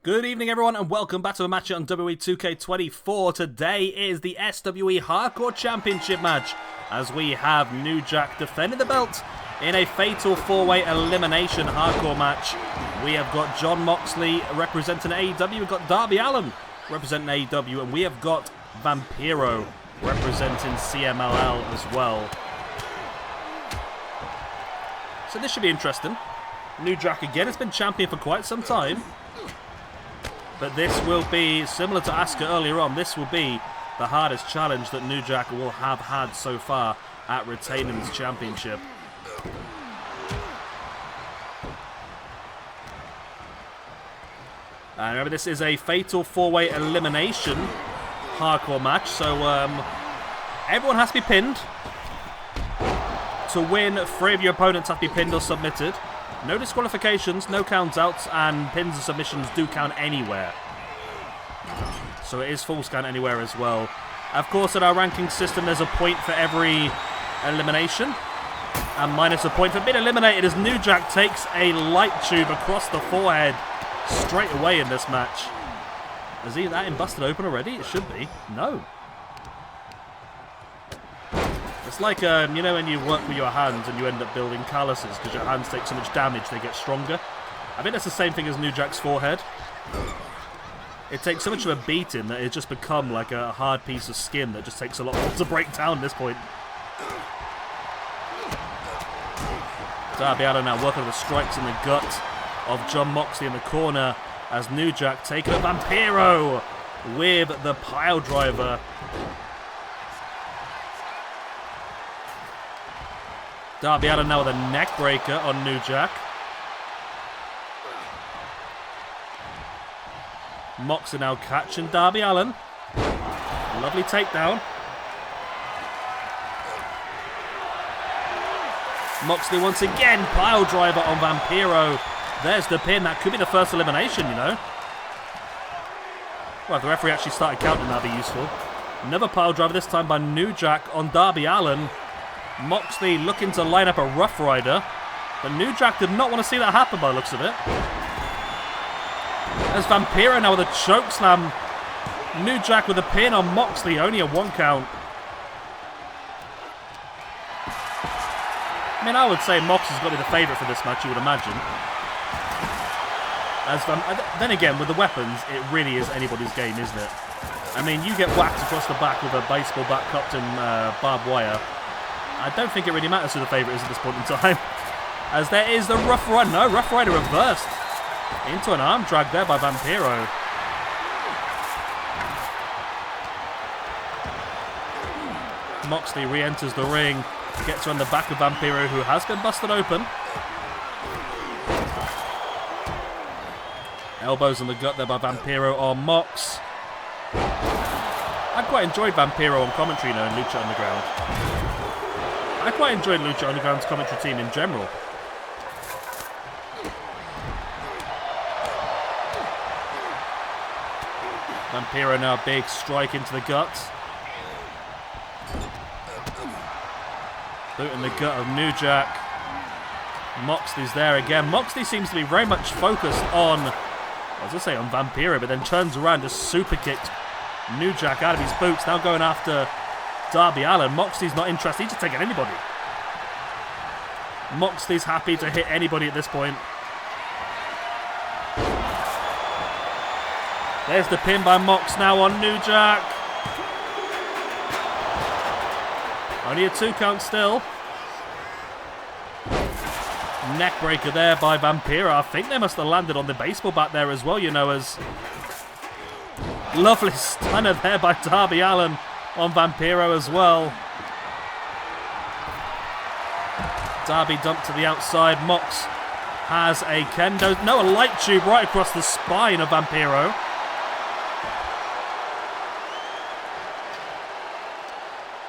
Good evening, everyone, and welcome back to a match on WWE 2K24. Today is the SWE Hardcore Championship match, as we have New Jack defending the belt in a fatal four-way elimination hardcore match. We have got John Moxley representing AEW, we've got Darby Allin representing AEW, and we have got Vampiro representing CMLL as well. So this should be interesting. New Jack again has been champion for quite some time. But this will be, similar to Asuka earlier on, this will be the hardest challenge that New Jack will have had so far at retaining his championship. And remember, this is a fatal four-way elimination hardcore match, so everyone has to be pinned. To win, 3 of your opponents have to be pinned or submitted. No disqualifications, no count-outs, and pins and submissions do count anywhere. So it is full count anywhere as well. Of course, in our ranking system, there's a point for every elimination, and minus a point for being eliminated as New Jack takes a light tube across the forehead straight away in this match. Is he that busted open already? It should be. No. It's like, you know, when you work with your hands and you end up building calluses because your hands take so much damage, they get stronger. I think that's the same thing as New Jack's forehead. It takes so much of a beating that it's just become like a hard piece of skin that just takes a lot more to break down at this point. Darby Allin now working on the strikes in the gut of John Moxley in the corner as New Jack taking a Vampiro with the pile driver. Darby Allin now with a neck breaker on New Jack. Moxley now catching Darby Allin. Lovely takedown. Moxley once again, pile driver on Vampiro. There's the pin. That could be the first elimination, you know. Well, if the referee actually started counting, that'd be useful. Another pile driver, this time by New Jack on Darby Allin. Moxley looking to line up a Rough Rider, but New Jack did not want to see that happen by the looks of it. There's Vampiro now with a choke slam. New Jack with a pin on Moxley, only a 1 count. I mean, I would say Moxley's got to be the favourite for this match, you would imagine. Then again, with the weapons, it really is anybody's game, isn't it? I mean, you get whacked across the back with a baseball bat cupped in barbed wire. I don't think it really matters who the favourite is at this point in time. As there is the Rough Rider. No, Rough Rider reversed. Into an arm drag there by Vampiro. Moxley re-enters the ring. Gets around the back of Vampiro, who has been busted open. Elbows in the gut there by Vampiro on Mox. I quite enjoyed Vampiro on commentary, in Lucha Underground. I quite enjoyed Lucha Underground's commentary team in general. Vampiro now a big strike into the gut. Boot in the gut of New Jack. Moxley's there again. Moxley seems to be very much focused on, I was going to say on Vampiro, but then turns around, just super kicks New Jack out of his boots. Now going after Darby Allin. Moxley's not interested. He's just taking anybody. Moxley's happy to hit anybody at this point. There's the pin by Mox now on New Jack. Only a 2 count still. Neck breaker there by Vampiro. I think they must have landed on the baseball bat there as well, you know, as lovely stunner there by Darby Allin on Vampiro as well. Darby dumped to the outside. Mox has a kendo. No, a light tube right across the spine of Vampiro.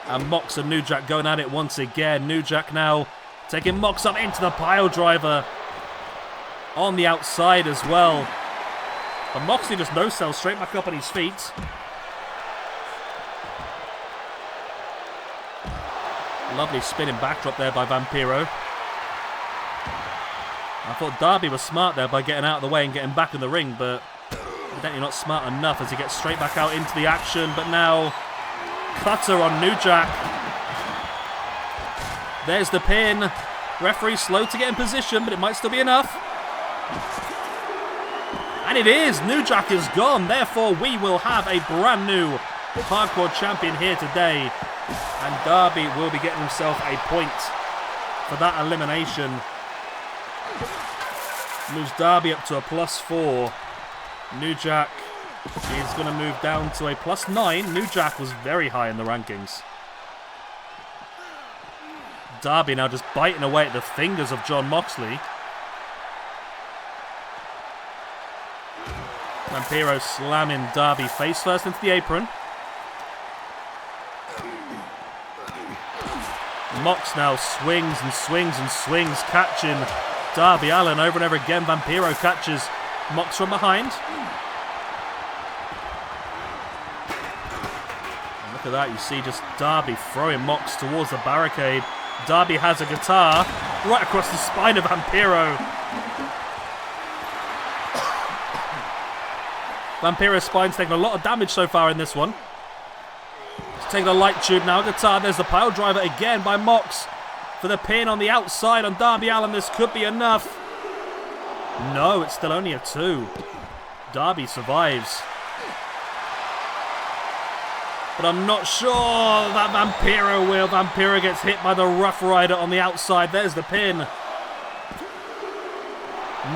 And Mox and New Jack going at it once again. New Jack now taking Mox up into the pile driver on the outside as well. But Moxley just no-sells straight back up on his feet. Lovely spinning backdrop there by Vampiro. I thought Darby was smart there by getting out of the way and getting back in the ring, but Evidently not smart enough as he gets straight back out into the action. But now, cutter on New Jack. There's the pin. Referee slow to get in position, but it might still be enough. And it is. New Jack is gone. Therefore, we will have a brand new hardcore champion here today. And Darby will be getting himself a point for that elimination. Moves Darby up to a +4. New Jack is going to move down to a +9. New Jack was very high in the rankings. Darby now just biting away at the fingers of Jon Moxley. Vampiro slamming Darby face first into the apron. Mox now swings and swings and swings, catching Darby Allin over and over again. Vampiro catches Mox from behind. And look at that, you see just Darby throwing Mox towards the barricade. Darby has a guitar right across the spine of Vampiro. Vampiro's spine's taken a lot of damage so far in this one. He's taking a light tube now. Guitar, there's the pile driver again by Mox for the pin on the outside on Darby Allin. This could be enough. No, it's still only a 2. Darby survives. But I'm not sure that Vampiro will. Vampiro gets hit by the Rough Rider on the outside. There's the pin.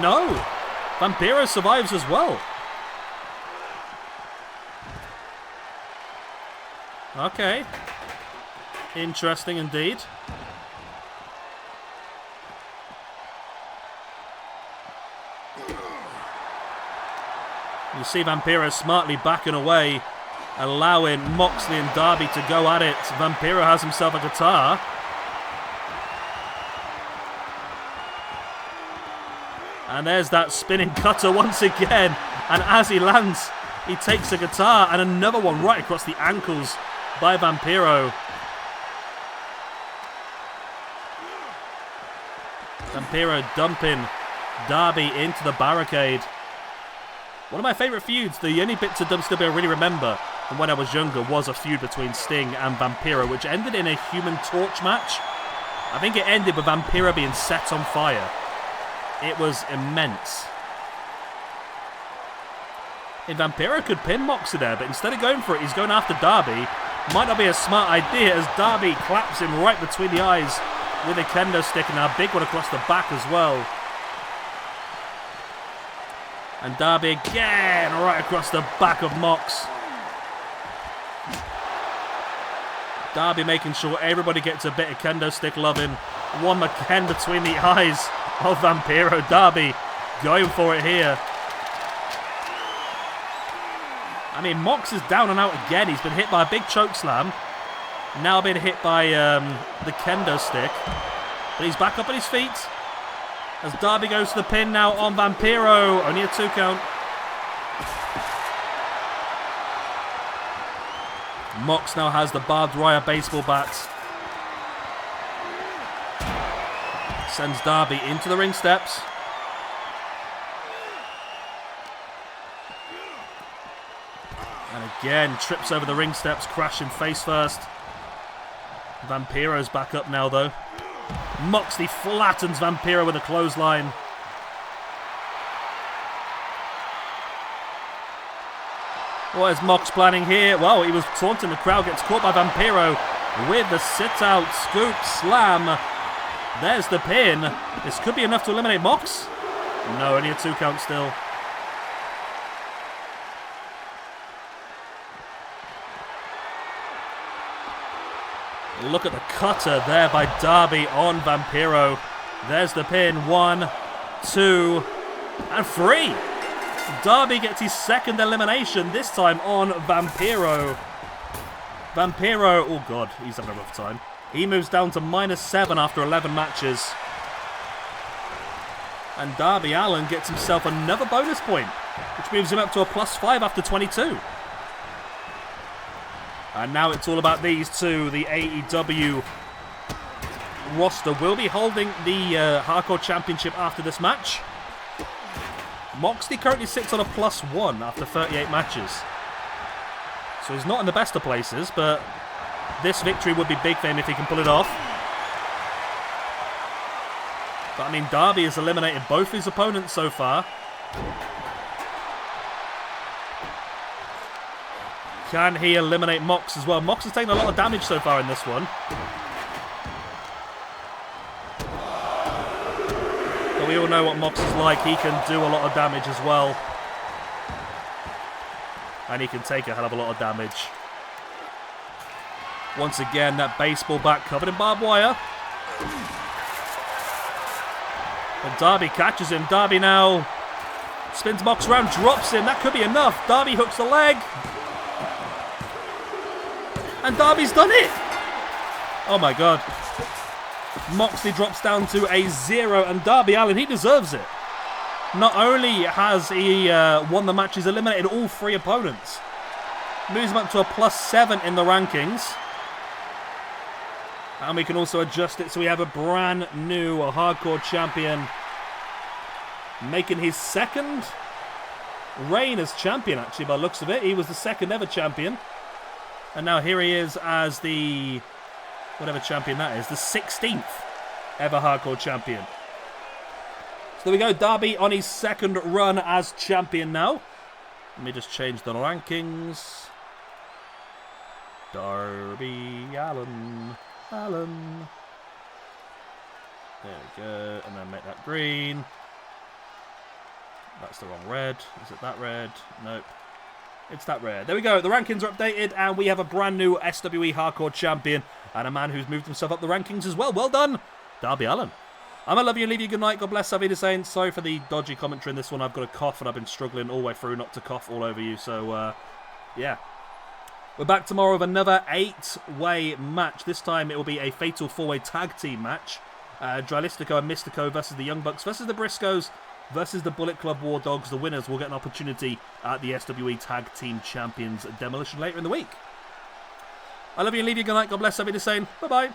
No. Vampiro survives as well. Okay. Interesting indeed. You see Vampiro smartly backing away, allowing Moxley and Darby to go at it. Vampiro has himself a guitar. And there's that spinning cutter once again. And as he lands, he takes a guitar and another one right across the ankles by Vampiro. Vampiro dumping Darby into the barricade. One of my favourite feuds, the only bits of WWE I really remember from when I was younger was a feud between Sting and Vampiro, which ended in a Human Torch match. I think it ended with Vampiro being set on fire. It was immense. And Vampiro could pin Moxley there, but instead of going for it, he's going after Darby. Might not be a smart idea as Darby claps him right between the eyes with a kendo stick, and a big one across the back as well. And Darby again right across the back of Mox. Darby making sure everybody gets a bit of kendo stick loving. One again between the eyes of Vampiro. Darby going for it here. I mean, Mox is down and out again. He's been hit by a big choke slam. Now been hit by the kendo stick. But he's back up on his feet. As Darby goes to the pin now on Vampiro. Only a 2 count. Mox now has the barbed wire baseball bat. Sends Darby into the ring steps. And again, trips over the ring steps, crashing face first. Vampiro's back up now, though. Moxley flattens Vampiro with a clothesline. What is Mox planning here? Well, he was taunting the crowd, gets caught by Vampiro with the sit-out scoop slam. There's the pin. This could be enough to eliminate Mox. No, only a 2 count still. Look at the cutter there by Darby on Vampiro. There's the pin. 1, 2, and 3. Darby gets his second elimination, this time on Vampiro. Vampiro, oh god, he's having a rough time. He moves down to -7 after 11 matches. And Darby Allin gets himself another bonus point, which moves him up to a +5 after 22. And now it's all about these two. The AEW roster will be holding the Hardcore Championship after this match. Moxley currently sits on a +1 after 38 matches. So he's not in the best of places, but this victory would be big for him if he can pull it off. But I mean, Darby has eliminated both his opponents so far. Can he eliminate Mox as well? Mox has taken a lot of damage so far in this one. But we all know what Mox is like. He can do a lot of damage as well. And he can take a hell of a lot of damage. Once again, that baseball bat covered in barbed wire. And Darby catches him. Darby now spins Mox around, drops him. That could be enough. Darby hooks the leg. And Darby's done it. Oh my god. Moxley drops down to a 0. And Darby Allin, he deserves it. Not only has he won the match, he's eliminated all 3 opponents. Moves him up to a +7 in the rankings. And we can also adjust it so we have a brand new hardcore champion making his 2nd reign as champion, actually, by the looks of it. He was the 2nd ever champion. And now here he is as the, whatever champion that is, the 16th ever hardcore champion. So there we go, Darby on his 2nd run as champion now. Let me just change the rankings. Darby Allin. Allin. There we go, and then make that green. That's the wrong red. Is it that red? Nope. It's that red. There we go, the rankings are updated, and we have a brand new SWE Hardcore Champion, and a man who's moved himself up the rankings as well. Well done, Darby Allin. I'm going to love you and leave you good night. God bless. I'll be the same. Sorry for the dodgy commentary in this one. I've got a cough, and I've been struggling all the way through not to cough all over you, so, yeah. We're back tomorrow with another 8-way match. This time it will be a fatal 4-way tag team match. Drylistico and Mystico versus the Young Bucks versus the Briscoes versus the Bullet Club War Dogs. The winners will get an opportunity at the SWE Tag Team Champions Demolition later in the week. I love you and leave you good night. God bless. I'll be the same. Bye-bye.